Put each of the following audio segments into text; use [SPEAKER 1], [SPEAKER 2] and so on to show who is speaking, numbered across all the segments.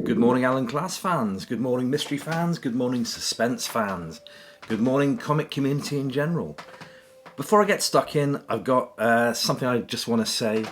[SPEAKER 1] Good morning, Alan Class fans. Good morning, mystery fans. Good morning, suspense fans. Good morning, comic community in general. Before I get stuck in, I've got something I just want to say.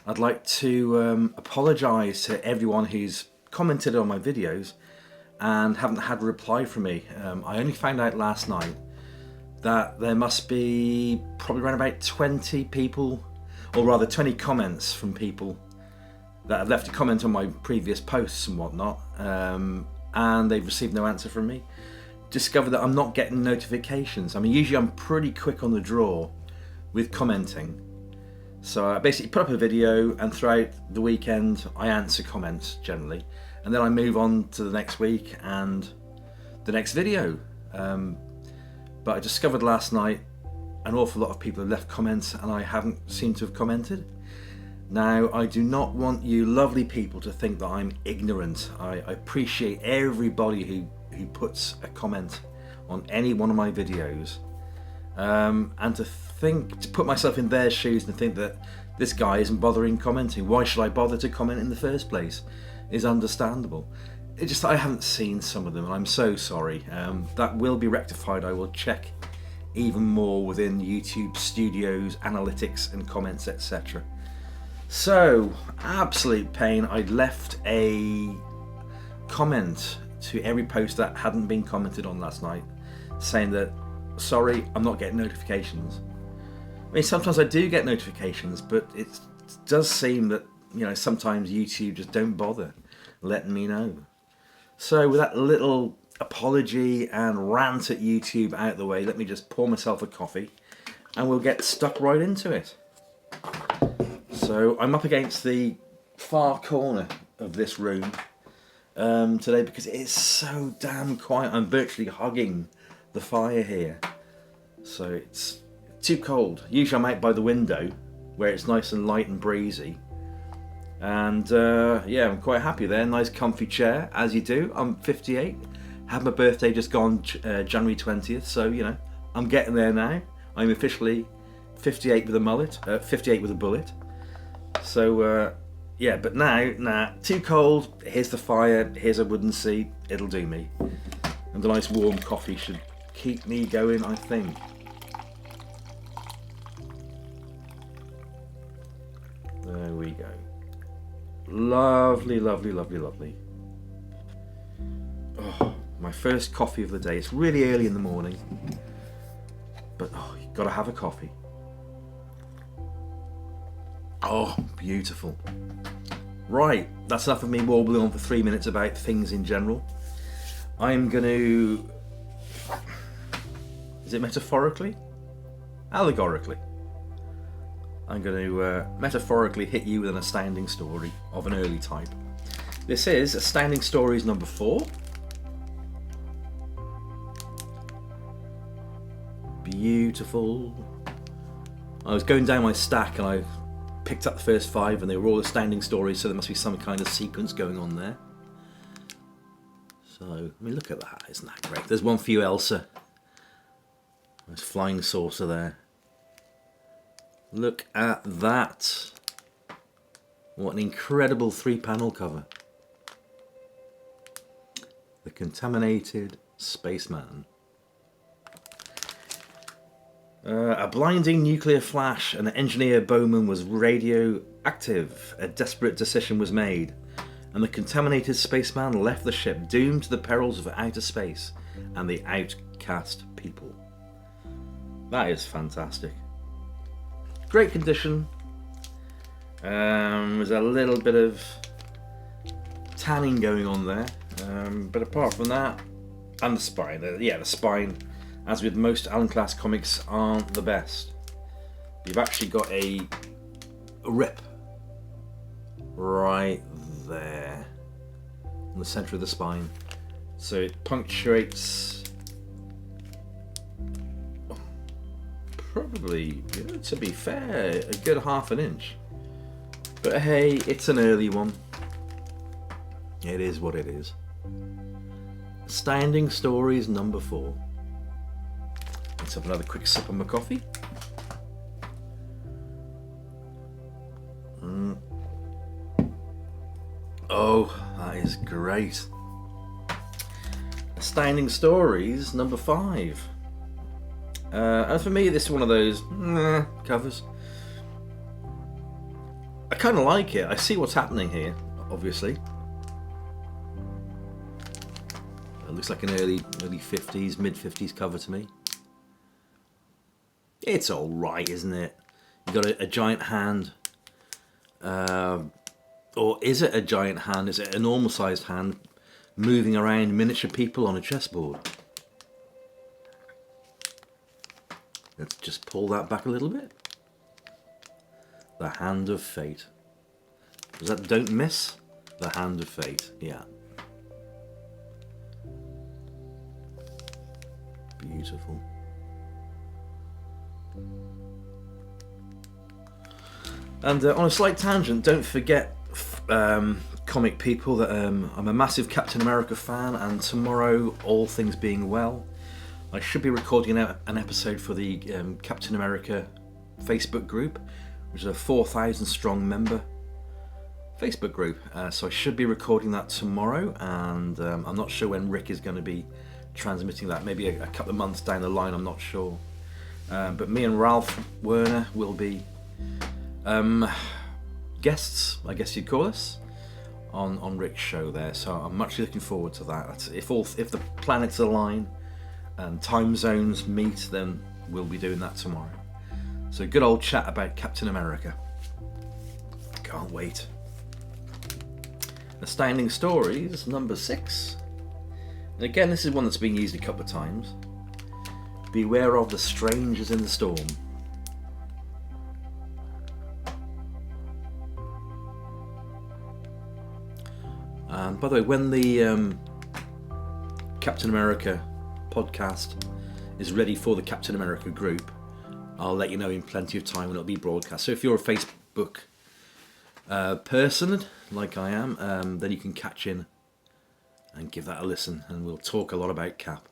[SPEAKER 1] I'd like to apologise to everyone who's commented on my videos and haven't had a reply from me. I only found out last night that there must be probably around about 20 people, or rather 20 comments from people that have left a comment on my previous posts and whatnot, and they've received no answer from me. Discovered that I'm not getting notifications. I mean, usually I'm pretty quick on the draw with commenting. So I basically put up a video, and throughout the weekend I answer comments generally, and then I move on to the next week and the next video. But I discovered last night an awful lot of people have left comments and I haven't seemed to have commented. Now, I do not want you lovely people to think that I'm ignorant. I appreciate everybody who puts a comment on any one of my videos. And to put myself in their shoes and think that this guy isn't bothering commenting, why should I bother to comment in the first place, is understandable. I haven't seen some of them, and I'm so sorry. That will be rectified. I will check even more within YouTube Studios, analytics and comments, etc. So, absolute pain. I'd left a comment to every post that hadn't been commented on last night, saying that, sorry, I'm not getting notifications. I mean, sometimes I do get notifications, but it does seem that, sometimes YouTube just don't bother letting me know. So with that little apology and rant at YouTube out of the way, let me just pour myself a coffee and we'll get stuck right into it. So I'm up against the far corner of this room today because it is so damn quiet. I'm virtually hugging the fire here. So it's too cold. Usually I'm out by the window where it's nice and light and breezy. And yeah, I'm quite happy there. Nice comfy chair, as you do. I'm 58. Had my birthday just gone January 20th. So, I'm getting there now. I'm officially 58 with a mullet. 58 with a bullet. So, yeah, but now, too cold. Here's the fire. Here's a wooden seat. It'll do me. And the nice warm coffee should keep me going, I think. There we go. Lovely, lovely, lovely, lovely. Oh, my first coffee of the day. It's really early in the morning. But, you've got to have a coffee. Oh, beautiful. Right, that's enough of me warbling on for 3 minutes about things in general. I'm going to... Is it metaphorically? Allegorically. I'm going to metaphorically hit you with an astounding story of an early type. This is Astounding Stories number 4. Beautiful. I was going down my stack and I picked up the first 5 and they were all astounding stories, so there must be some kind of sequence going on there. So, I mean, look at that. Isn't that great? There's one for you, Elsa. There's flying saucer there. Look at that. What an incredible 3-panel cover. The Contaminated Spaceman. A blinding nuclear flash and engineer Bowman was radioactive. A desperate decision was made, and the contaminated spaceman left the ship, doomed to the perils of outer space and the outcast people. That is fantastic. Great condition. There's a little bit of tanning going on there, but apart from that, and the spine, the spine, as with most Alan Class comics, aren't the best. You've actually got a rip right there in the centre of the spine, so it punctuates probably, to be fair, a good ½ inch. But hey, it's an early one. It is what it is. Astounding Stories number 4. Let's have another quick sip of my coffee. Oh, that is great. Astounding Stories number 5. And for me, this is one of those covers. I kind of like it. I see what's happening here, obviously. It looks like an early 50s, mid 50s cover to me. It's all right, isn't it? You've got a giant hand. Or is it a giant hand? Is it a normal sized hand moving around miniature people on a chessboard? Let's just pull that back a little bit. The Hand of Fate. Was that Don't Miss? The Hand of Fate, yeah. Beautiful. And on a slight tangent, don't forget, comic people, that I'm a massive Captain America fan, and tomorrow, all things being well, I should be recording an episode for the Captain America Facebook group, which is a 4,000 strong member Facebook group. So I should be recording that tomorrow, and I'm not sure when Rick is going to be transmitting that. Maybe a couple of months down the line, I'm not sure. But me and Ralph Werner will be guests, I guess you'd call us, on Rick's show there. So I'm much looking forward to that. If the planets align and time zones meet, then we'll be doing that tomorrow. So good old chat about Captain America. Can't wait. Astounding Stories number 6. And again, this is one that's been used a couple of times. Beware of the strangers in the storm. And by the way, when the Captain America podcast is ready for the Captain America group, I'll let you know in plenty of time when it'll be broadcast. So if you're a Facebook person, like I am, then you can catch in and give that a listen, and we'll talk a lot about Cap.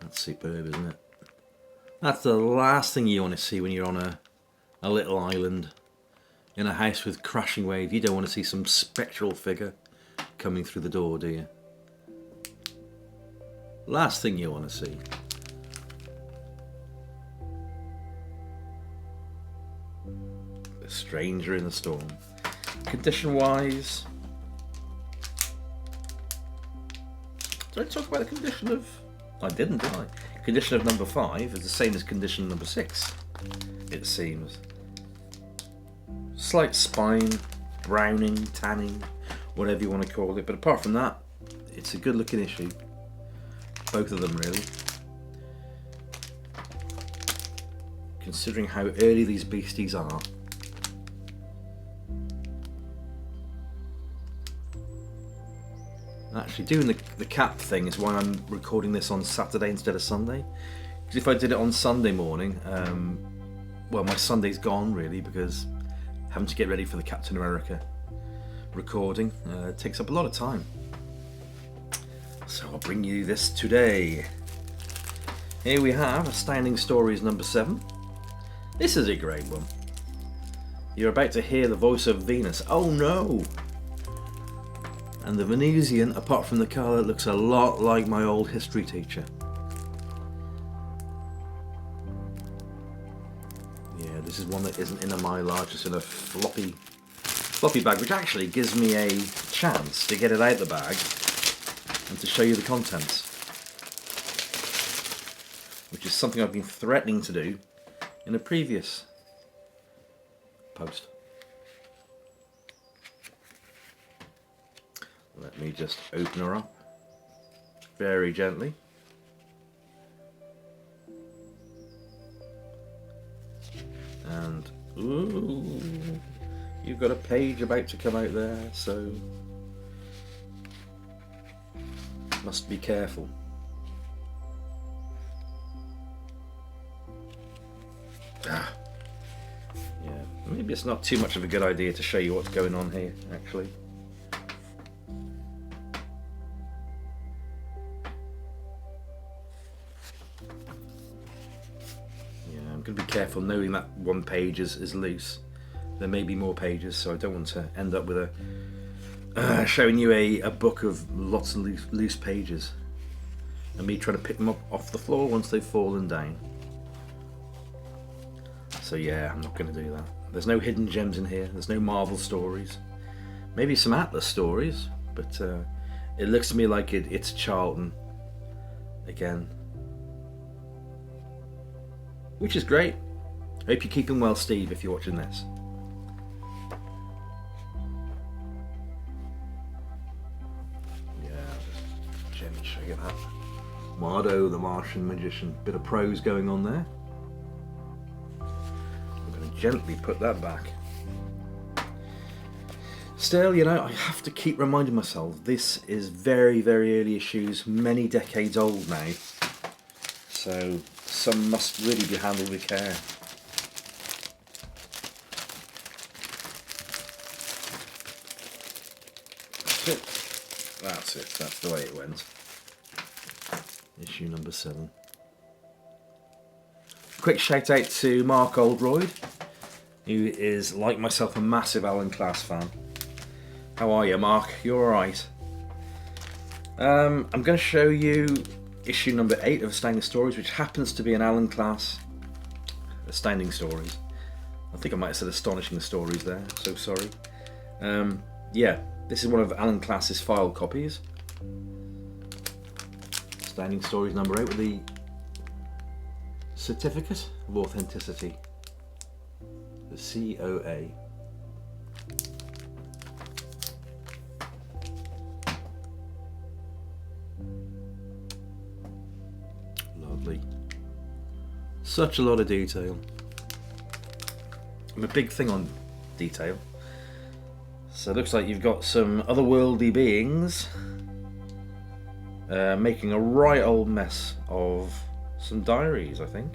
[SPEAKER 1] That's superb, isn't it? That's the last thing you want to see when you're on a little island in a house with crashing waves. You don't want to see some spectral figure coming through the door, do you? Last thing you want to see. The stranger in the storm. Condition-wise, did I talk about the condition of... I didn't, did I? Condition of number 5 is the same as condition number 6, it seems. Slight spine, browning, tanning, whatever you want to call it. But apart from that, it's a good looking issue. Both of them, really. Considering how early these beasties are. Actually, doing the Cap thing is why I'm recording this on Saturday instead of Sunday. Because if I did it on Sunday morning, well, my Sunday's gone, really, because having to get ready for the Captain America recording takes up a lot of time. So I'll bring you this today. Here we have Astounding Stories number 7. This is a great one. You're about to hear the voice of Venus. Oh no! And the Venusian, apart from the colour, looks a lot like my old history teacher. Yeah, this is one that isn't in a mylar, just in a floppy bag, which actually gives me a chance to get it out of the bag and to show you the contents. Which is something I've been threatening to do in a previous post. Let me just open her up very gently. And, ooh, you've got a page about to come out there, so must be careful. Yeah, maybe it's not too much of a good idea to show you what's going on here, actually. Yeah, I'm going to be careful knowing that one page is loose. there may be more pages, so I don't want to end up with showing you a book of lots of loose pages and me trying to pick them up off the floor once they've fallen down. So yeah, I'm not going to do that. There's no hidden gems in here, there's no Marvel stories. Maybe some Atlas stories, but it looks to me like it's Charlton again. Which is great. Hope you're keeping well, Steve, if you're watching this. Yeah, just gently show you that. Mardo, the Martian Magician. Bit of prose going on there. I'm going to gently put that back. Still, you know, I have to keep reminding myself, this is very, very early issues, many decades old now. So some must really be handled with care. That's it, that's the way it went. Issue number 7. Quick shout out to Mark Oldroyd, who is, like myself, a massive Alan Class fan. How are you, Mark? You alright? I'm going to show you issue number 8 of Astounding Stories, which happens to be an Alan Class Astounding Stories. I think I might have said Astonishing Stories there, so sorry. Yeah, this is one of Alan Class's file copies. Astounding Stories number 8 with the Certificate of Authenticity, the COA. Lovely. Such a lot of detail. I'm a big thing on detail. So it looks like you've got some otherworldly beings making a right old mess of some diaries, I think.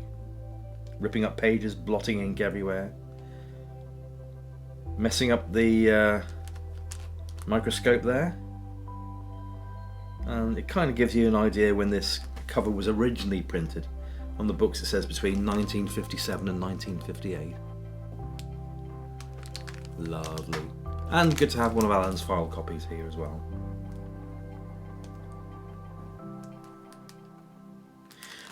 [SPEAKER 1] Ripping up pages, blotting ink everywhere. Messing up the microscope there. And it kind of gives you an idea when this cover was originally printed. On the books it says between 1957 and 1958. Lovely. And good to have one of Alan's file copies here as well.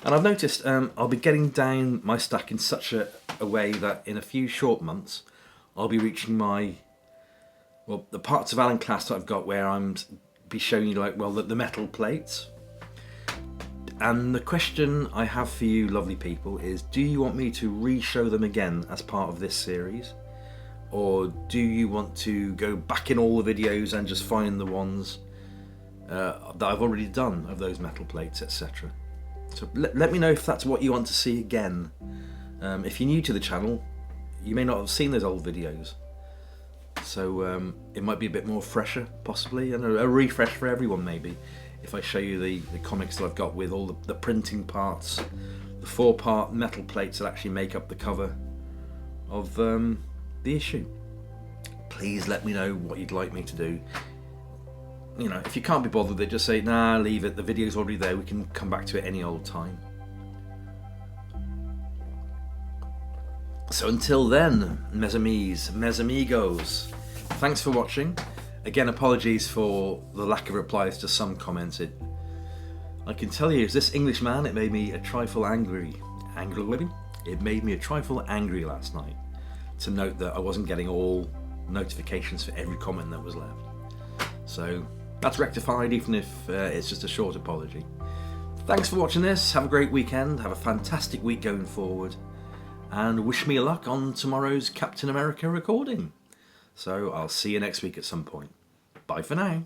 [SPEAKER 1] And I've noticed I'll be getting down my stack in such a way that in a few short months I'll be reaching my, well, the parts of Alan Class that I've got where I'm be showing you, like, well, the metal plates. And the question I have for you lovely people is, do you want me to re-show them again as part of this series? Or do you want to go back in all the videos and just find the ones that I've already done of those metal plates, etc.? So let me know if that's what you want to see again. If you're new to the channel, you may not have seen those old videos. So it might be a bit more fresher, possibly, and a refresh for everyone maybe, if I show you the comics that I've got with all the printing parts, the 4-part metal plates that actually make up the cover of the issue. Please let me know what you'd like me to do. You know, if you can't be bothered with it, just say, nah, leave it, the video's already there, we can come back to it any old time. So until then, mes amis, mes amigos, thanks for watching. Again, apologies for the lack of replies to some comments. I can tell you, as this English man, it made me a trifle angry. It made me a trifle angry last night to note that I wasn't getting all notifications for every comment that was left. So that's rectified, even if it's just a short apology. Thanks for watching this. Have a great weekend. Have a fantastic week going forward. And wish me luck on tomorrow's Captain America recording. So I'll see you next week at some point. Bye for now.